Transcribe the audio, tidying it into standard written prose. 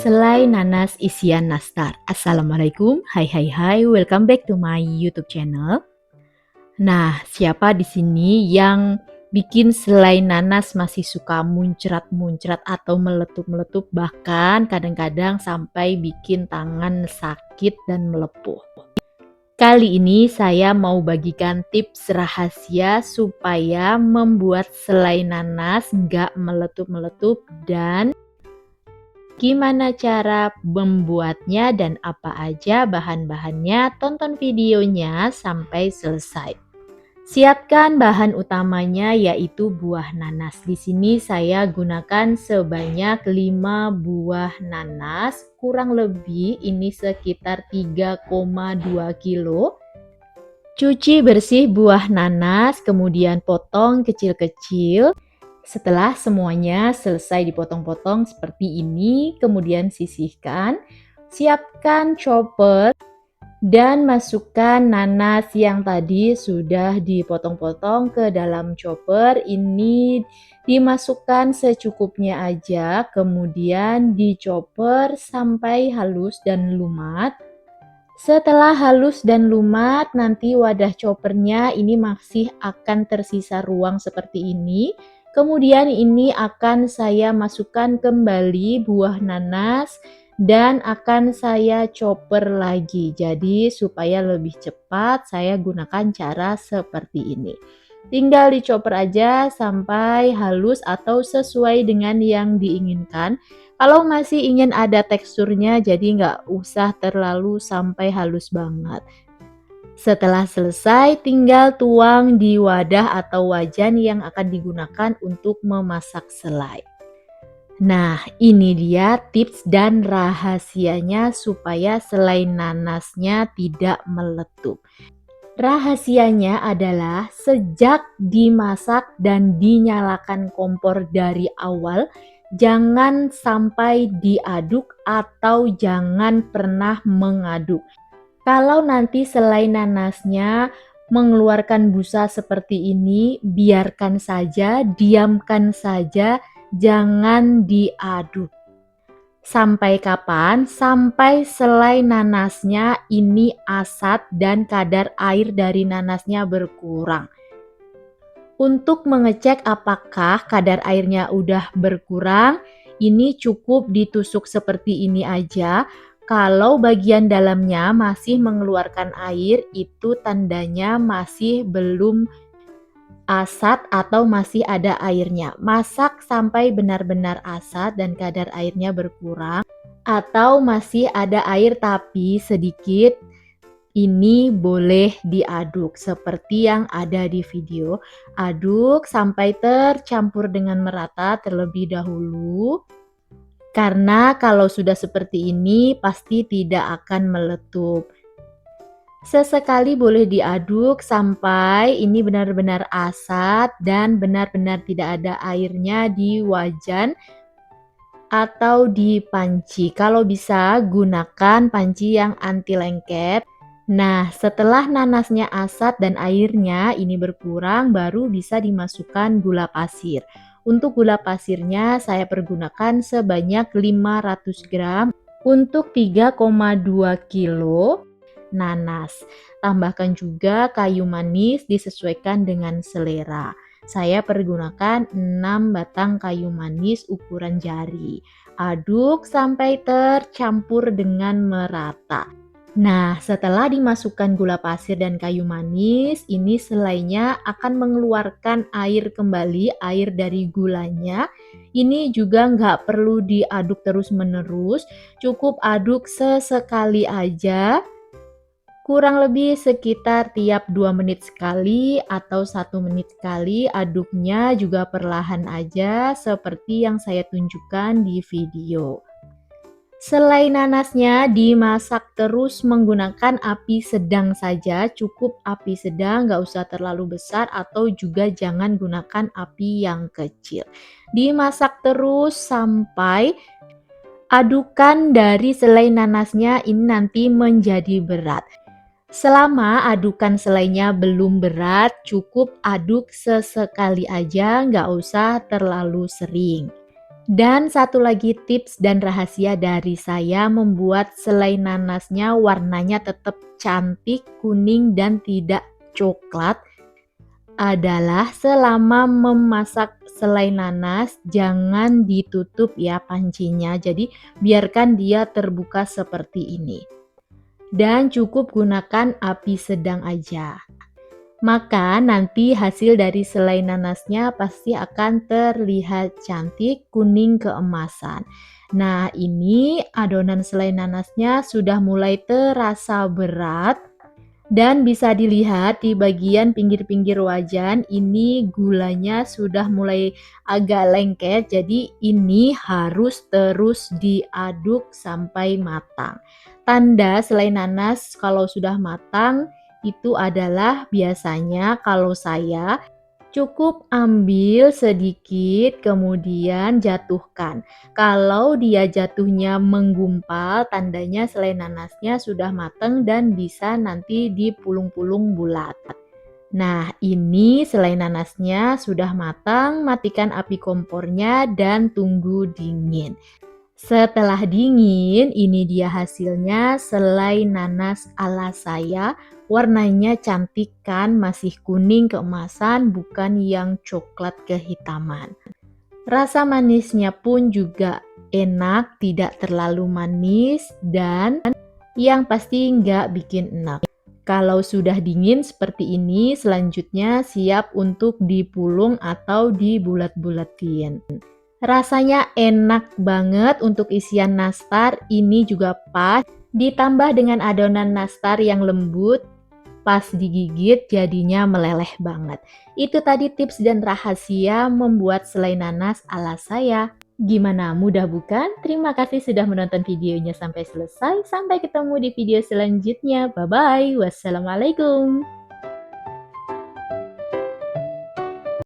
Selai nanas isian nastar. Assalamualaikum, hai, welcome back to my YouTube channel. Nah, siapa di sini yang bikin selai nanas masih suka muncrat-muncrat atau meletup-meletup, bahkan kadang-kadang sampai bikin tangan sakit dan melepuh. Kali ini saya mau bagikan tips rahasia supaya membuat selai nanas nggak meletup-meletup dan gimana cara membuatnya dan apa aja bahan-bahannya, tonton videonya sampai selesai. Siapkan bahan utamanya yaitu buah nanas. Di sini saya gunakan sebanyak 5 buah nanas, kurang lebih ini sekitar 3,2 kilo. Cuci bersih buah nanas, kemudian potong kecil-kecil. Setelah semuanya selesai dipotong-potong seperti ini, kemudian sisihkan. Siapkan chopper dan masukkan nanas yang tadi sudah dipotong-potong ke dalam chopper. Ini dimasukkan secukupnya aja, kemudian dichopper sampai halus dan lumat. Setelah halus dan lumat, nanti wadah choppernya ini masih akan tersisa ruang seperti ini. Kemudian ini akan saya masukkan kembali buah nanas dan akan saya chopper lagi. Jadi supaya lebih cepat saya gunakan cara seperti ini. Tinggal dichopper aja sampai halus atau sesuai dengan yang diinginkan. Kalau masih ingin ada teksturnya, jadi nggak usah terlalu sampai halus banget. Setelah selesai, tinggal tuang di wadah atau wajan yang akan digunakan untuk memasak selai. Nah, ini dia tips dan rahasianya supaya selai nanasnya tidak meletup. Rahasianya adalah sejak dimasak dan dinyalakan kompor dari awal, jangan sampai diaduk atau jangan pernah mengaduk. Kalau nanti selai nanasnya mengeluarkan busa seperti ini, biarkan saja, diamkan saja, jangan diaduk. Sampai kapan? Sampai selai nanasnya ini asat dan kadar air dari nanasnya berkurang. Untuk mengecek apakah kadar airnya udah berkurang, ini cukup ditusuk seperti ini aja. Kalau bagian dalamnya masih mengeluarkan air, itu tandanya masih belum asat atau masih ada airnya. Masak sampai benar-benar asat dan kadar airnya berkurang, atau masih ada air tapi sedikit, ini boleh diaduk seperti yang ada di video. Aduk sampai tercampur dengan merata terlebih dahulu. Karena kalau sudah seperti ini pasti tidak akan meletup. Sesekali boleh diaduk sampai ini benar-benar asat dan benar-benar tidak ada airnya di wajan atau di panci. Kalau bisa gunakan panci yang anti lengket. Nah, setelah nanasnya asat dan airnya ini berkurang, baru bisa dimasukkan gula pasir. Untuk gula pasirnya saya pergunakan sebanyak 500 gram untuk 3,2 kilo nanas. Tambahkan juga kayu manis disesuaikan dengan selera. Saya pergunakan 6 batang kayu manis ukuran jari. Aduk sampai tercampur dengan merata. Nah, setelah dimasukkan gula pasir dan kayu manis, ini selainya akan mengeluarkan air kembali, air dari gulanya. Ini juga nggak perlu diaduk terus-menerus, cukup aduk sesekali aja. Kurang lebih sekitar tiap 2 menit sekali atau 1 menit sekali, aduknya juga perlahan aja seperti yang saya tunjukkan di video. Selai nanasnya dimasak terus menggunakan api sedang saja, cukup api sedang, nggak usah terlalu besar atau juga jangan gunakan api yang kecil. Dimasak terus sampai adukan dari selai nanasnya ini nanti menjadi berat. Selama adukan selainya belum berat, cukup aduk sesekali aja, nggak usah terlalu sering. Dan satu lagi tips dan rahasia dari saya membuat selai nanasnya warnanya tetap cantik, kuning, dan tidak coklat adalah selama memasak selai nanas jangan ditutup ya pancinya. Jadi biarkan dia terbuka seperti ini. Dan cukup gunakan api sedang aja. Maka nanti hasil dari selai nanasnya pasti akan terlihat cantik kuning keemasan. Nah, ini adonan selai nanasnya sudah mulai terasa berat dan bisa dilihat di bagian pinggir-pinggir wajan ini gulanya sudah mulai agak lengket. Jadi ini harus terus diaduk sampai matang. Tanda selai nanas kalau sudah matang itu adalah biasanya kalau saya cukup ambil sedikit kemudian jatuhkan. Kalau dia jatuhnya menggumpal, tandanya selai nanasnya sudah matang dan bisa nanti dipulung-pulung bulat. Nah, ini selai nanasnya sudah matang, matikan api kompornya dan tunggu dingin. Setelah dingin, ini dia hasilnya selai nanas ala saya. Warnanya cantik kan, masih kuning keemasan, bukan yang coklat kehitaman. Rasa manisnya pun juga enak, tidak terlalu manis dan yang pasti nggak bikin enak. Kalau sudah dingin seperti ini, selanjutnya siap untuk dipulung atau dibulat-bulatin. Rasanya enak banget untuk isian nastar, ini juga pas. Ditambah dengan adonan nastar yang lembut, pas digigit jadinya meleleh banget. Itu tadi tips dan rahasia membuat selai nanas ala saya. Gimana, mudah bukan? Terima kasih sudah menonton videonya sampai selesai. Sampai ketemu di video selanjutnya. Bye-bye. Wassalamualaikum.